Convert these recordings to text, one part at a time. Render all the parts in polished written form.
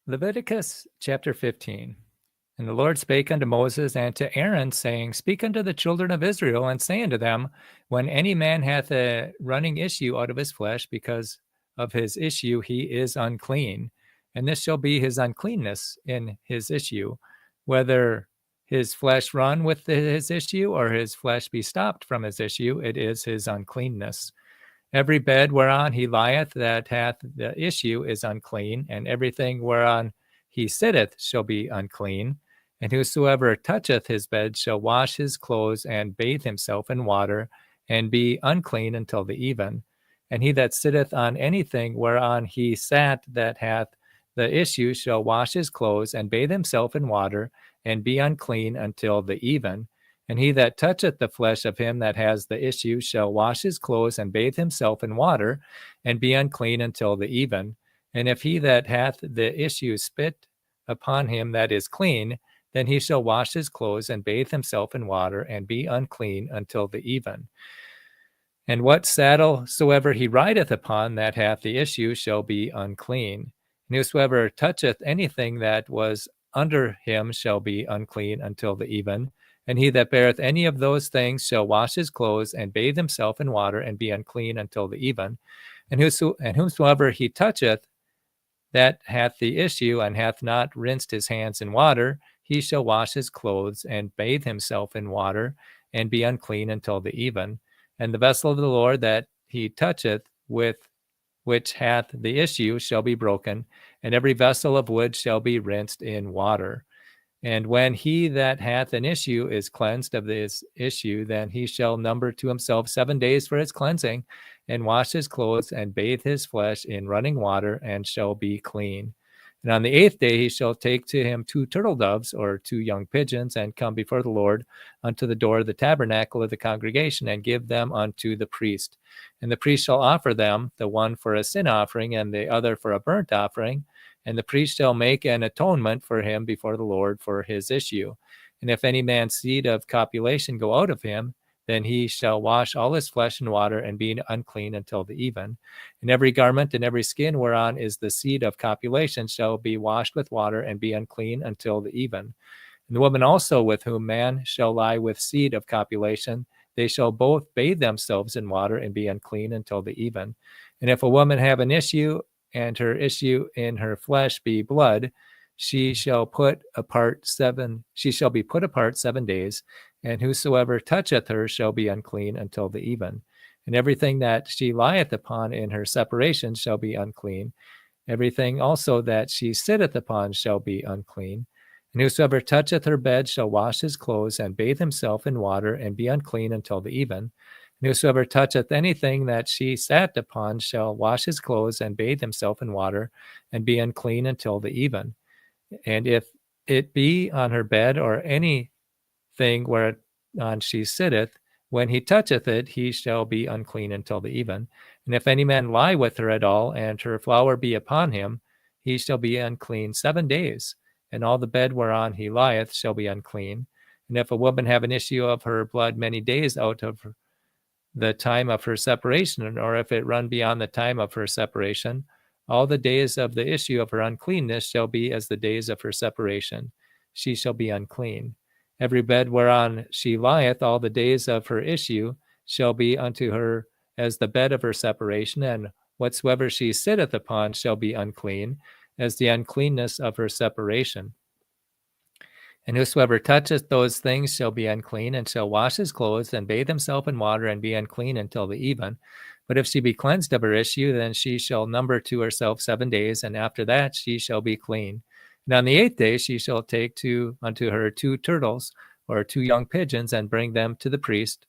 Leviticus chapter 15. And the Lord spake unto Moses and to Aaron, saying, Speak unto the children of Israel, and say unto them, When any man hath a running issue out of his flesh, because of his issue he is unclean. And this shall be his uncleanness in his issue, whether his flesh run with his issue, or his flesh be stopped from his issue, it is his uncleanness. Every bed whereon he lieth that hath the issue is unclean, and everything whereon he sitteth shall be unclean. And whosoever toucheth his bed shall wash his clothes and bathe himself in water, and be unclean until the even. And he that sitteth on anything whereon he sat that hath the issue shall wash his clothes and bathe himself in water, and be unclean until the even. And he that toucheth the flesh of him that has the issue shall wash his clothes and bathe himself in water, and be unclean until the even. And if he that hath the issue spit upon him that is clean, then he shall wash his clothes and bathe himself in water, and be unclean until the even. And what saddle soever he rideth upon that hath the issue shall be unclean. And whosoever toucheth anything that was under him shall be unclean until the even. And he that beareth any of those things shall wash his clothes and bathe himself in water, and be unclean until the even. And whomsoever he toucheth that hath the issue, and hath not rinsed his hands in water, he shall wash his clothes and bathe himself in water, and be unclean until the even. And the vessel of the Lord that he toucheth, with which hath the issue, shall be broken, and every vessel of wood shall be rinsed in water. And when he that hath an issue is cleansed of this issue, then he shall number to himself 7 days for his cleansing, and wash his clothes, and bathe his flesh in running water, and shall be clean. And on the 8th day he shall take to him 2 turtle doves, or 2 young pigeons, and come before the Lord unto the door of the tabernacle of the congregation, and give them unto the priest. And the priest shall offer them, the one for a sin offering, and the other for a burnt offering. And the priest shall make an atonement for him before the Lord for his issue. And if any man's seed of copulation go out of him, then he shall wash all his flesh in water, and be unclean until the even. And every garment and every skin whereon is the seed of copulation shall be washed with water, and be unclean until the even. And the woman also with whom man shall lie with seed of copulation, they shall both bathe themselves in water, and be unclean until the even. And if a woman have an issue, and her issue in her flesh be blood, she shall be put apart 7 days, and whosoever toucheth her shall be unclean until the even. And everything that she lieth upon in her separation shall be unclean. Everything also that she sitteth upon shall be unclean. And whosoever toucheth her bed shall wash his clothes, and bathe himself in water, and be unclean until the even. And whosoever toucheth anything that she sat upon shall wash his clothes, and bathe himself in water, and be unclean until the even. And if it be on her bed, or anything whereon she sitteth, when he toucheth it, he shall be unclean until the even. And if any man lie with her at all, and her flower be upon him, he shall be unclean 7 days, and all the bed whereon he lieth shall be unclean. And if a woman have an issue of her blood many days out of the time of her separation, or if it run beyond the time of her separation, all the days of the issue of her uncleanness shall be as the days of her separation. She shall be unclean. Every bed whereon she lieth all the days of her issue shall be unto her as the bed of her separation, and whatsoever she sitteth upon shall be unclean, as the uncleanness of her separation. And whosoever toucheth those things shall be unclean, and shall wash his clothes, and bathe himself in water, and be unclean until the even. But if she be cleansed of her issue, then she shall number to herself 7 days, and after that she shall be clean. And on the 8th day she shall take unto her 2 turtles, or 2 young pigeons, and bring them to the priest,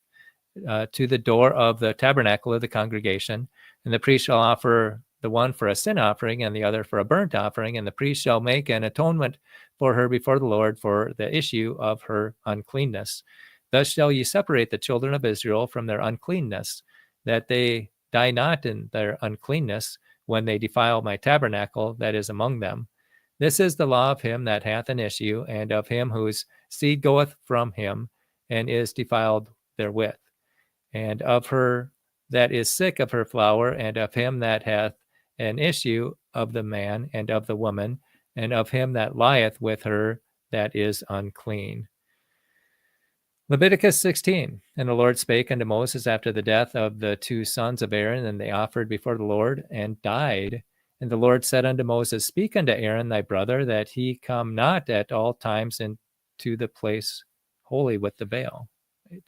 to the door of the tabernacle of the congregation. And the priest shall offer the one for a sin offering, and the other for a burnt offering. And the priest shall make an atonement for her before the Lord for the issue of her uncleanness. Thus shall ye separate the children of Israel from their uncleanness, that they die not in their uncleanness when they defile my tabernacle that is among them. This is the law of him that hath an issue, and of him whose seed goeth from him, and is defiled therewith, and of her that is sick of her flower, and of him that hath an issue, of the man and of the woman and of him that lieth with her that is unclean. Leviticus 16. And the Lord spake unto Moses after the death of the two sons of Aaron, and they offered before the Lord and died. And the Lord said unto Moses, Speak unto Aaron thy brother, that he come not at all times into the place holy with the veil. Right?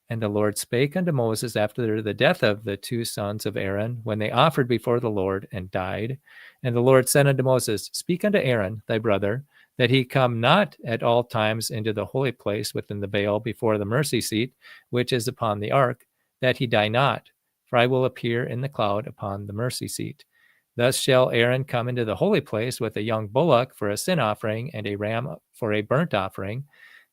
And the Lord spake unto Moses after the death of the two sons of Aaron, when they offered before the Lord and died. And the Lord said unto Moses, Speak unto Aaron thy brother, that he come not at all times into the holy place within the veil before the mercy seat, which is upon the ark, that he die not. For I will appear in the cloud upon the mercy seat. Thus shall Aaron come into the holy place with a young bullock for a sin offering and a ram for a burnt offering.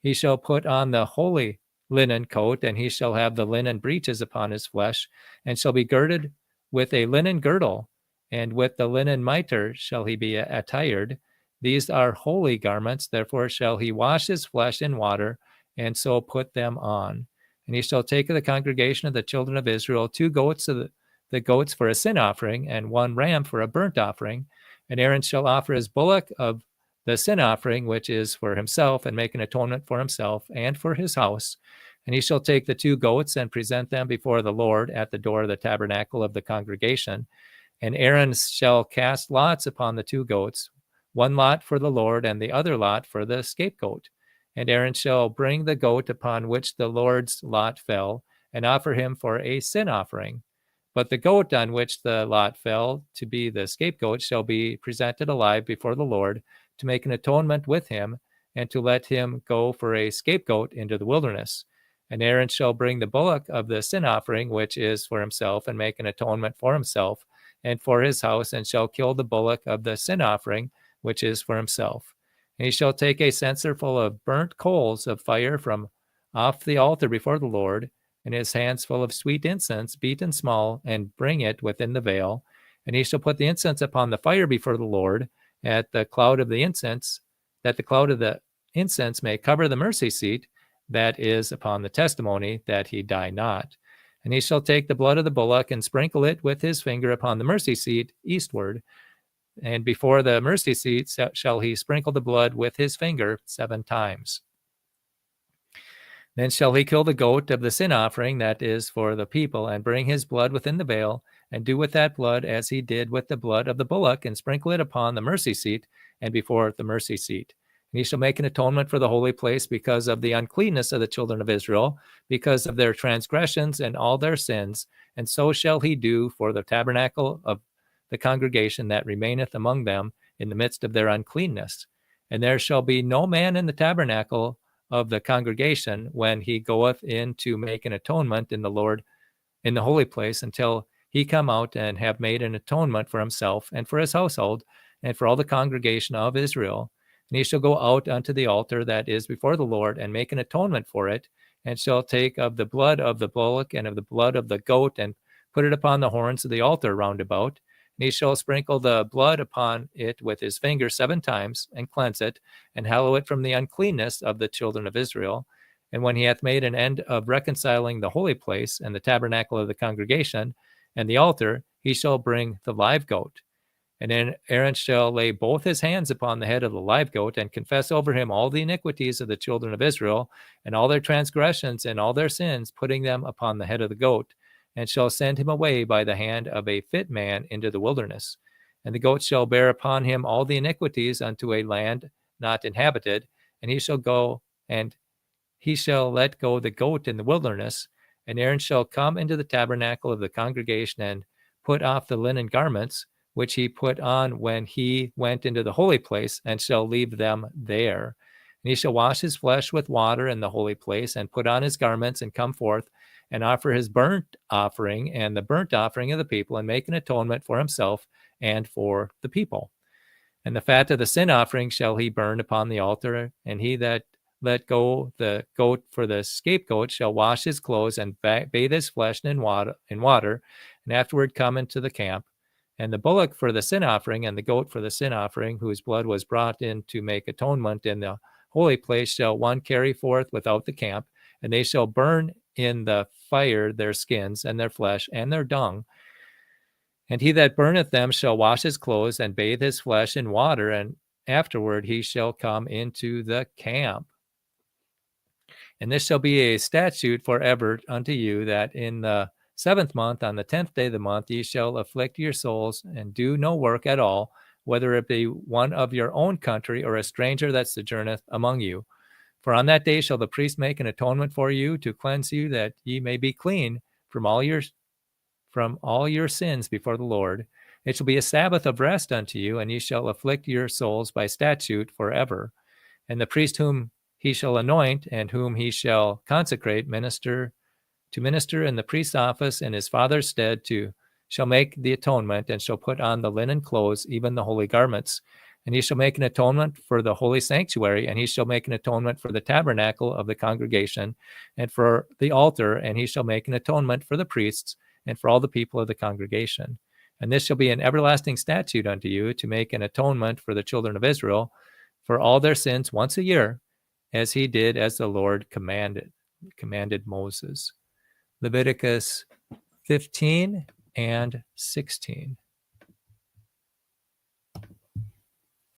He shall put on the holy linen coat, and he shall have the linen breeches upon his flesh, and shall be girded with a linen girdle, and with the linen mitre shall he be attired. These are holy garments, therefore shall he wash his flesh in water, and so put them on. And he shall take of the congregation of the children of Israel 2 goats of the goats for a sin offering, and 1 ram for a burnt offering. And Aaron shall offer his bullock of the sin offering, which is for himself, and make an atonement for himself and for his house. And he shall take the 2 goats and present them before the Lord at the door of the tabernacle of the congregation. And Aaron shall cast lots upon the 2 goats, 1 lot for the Lord, and the other lot for the scapegoat. And Aaron shall bring the goat upon which the Lord's lot fell, and offer him for a sin offering. But the goat on which the lot fell to be the scapegoat shall be presented alive before the Lord, to make an atonement with him, and to let him go for a scapegoat into the wilderness. And Aaron shall bring the bullock of the sin offering, which is for himself, and make an atonement for himself and for his house, and shall kill the bullock of the sin offering, which is for himself. And he shall take a censer full of burnt coals of fire from off the altar before the Lord, and his hands full of sweet incense, beaten small, and bring it within the veil. And he shall put the incense upon the fire before the Lord, at the cloud of the incense, that the cloud of the incense may cover the mercy seat that is upon the testimony, that he die not. And he shall take the blood of the bullock and sprinkle it with his finger upon the mercy seat eastward. And before the mercy seat shall he sprinkle the blood with his finger 7 times. Then shall he kill the goat of the sin offering that is for the people, and bring his blood within the veil, and do with that blood as he did with the blood of the bullock, and sprinkle it upon the mercy seat and before the mercy seat. And he shall make an atonement for the holy place because of the uncleanness of the children of Israel, because of their transgressions and all their sins. And so shall he do for the tabernacle of the congregation that remaineth among them in the midst of their uncleanness. And there shall be no man in the tabernacle of the congregation when he goeth in to make an atonement in the Lord in the holy place, until he come out and have made an atonement for himself and for his household and for all the congregation of Israel. And he shall go out unto the altar that is before the Lord, and make an atonement for it, and shall take of the blood of the bullock and of the blood of the goat, and put it upon the horns of the altar round about. And he shall sprinkle the blood upon it with his finger 7 times, and cleanse it, and hallow it from the uncleanness of the children of Israel. And when he hath made an end of reconciling the holy place, and the tabernacle of the congregation, and the altar, he shall bring the live goat. And then Aaron shall lay both his hands upon the head of the live goat, and confess over him all the iniquities of the children of Israel, and all their transgressions and all their sins, putting them upon the head of the goat, and shall send him away by the hand of a fit man into the wilderness. And the goat shall bear upon him all the iniquities unto a land not inhabited, and he shall go, and he shall let go the goat in the wilderness. And Aaron shall come into the tabernacle of the congregation, and put off the linen garments, which he put on when he went into the holy place, and shall leave them there. And he shall wash his flesh with water in the holy place, and put on his garments, and come forth, and offer his burnt offering and the burnt offering of the people, and make an atonement for himself and for the people. And the fat of the sin offering shall he burn upon the altar, and he that let go the goat for the scapegoat shall wash his clothes, and bathe his flesh in water, and afterward come into the camp. And the bullock for the sin offering and the goat for the sin offering, whose blood was brought in to make atonement in the holy place, shall one carry forth without the camp, and they shall burn in the fire their skins and their flesh and their dung. And he that burneth them shall wash his clothes, and bathe his flesh in water, and afterward he shall come into the camp. And this shall be a statute forever unto you, that in the 7th month, on the 10th day of the month, ye shall afflict your souls and do no work at all, whether it be one of your own country or a stranger that sojourneth among you. For on that day shall the priest make an atonement for you to cleanse you, that ye may be clean from all your sins before the Lord. It shall be a Sabbath of rest unto you, and ye shall afflict your souls by statute forever. And the priest whom he shall anoint and whom he shall consecrate minister in the priest's office in his father's stead shall make the atonement, and shall put on the linen clothes, even the holy garments. And he shall make an atonement for the holy sanctuary, and he shall make an atonement for the tabernacle of the congregation, and for the altar, and he shall make an atonement for the priests, and for all the people of the congregation. And this shall be an everlasting statute unto you, to make an atonement for the children of Israel for all their sins once a year, as he did as the Lord commanded Moses. Leviticus 15 and 16.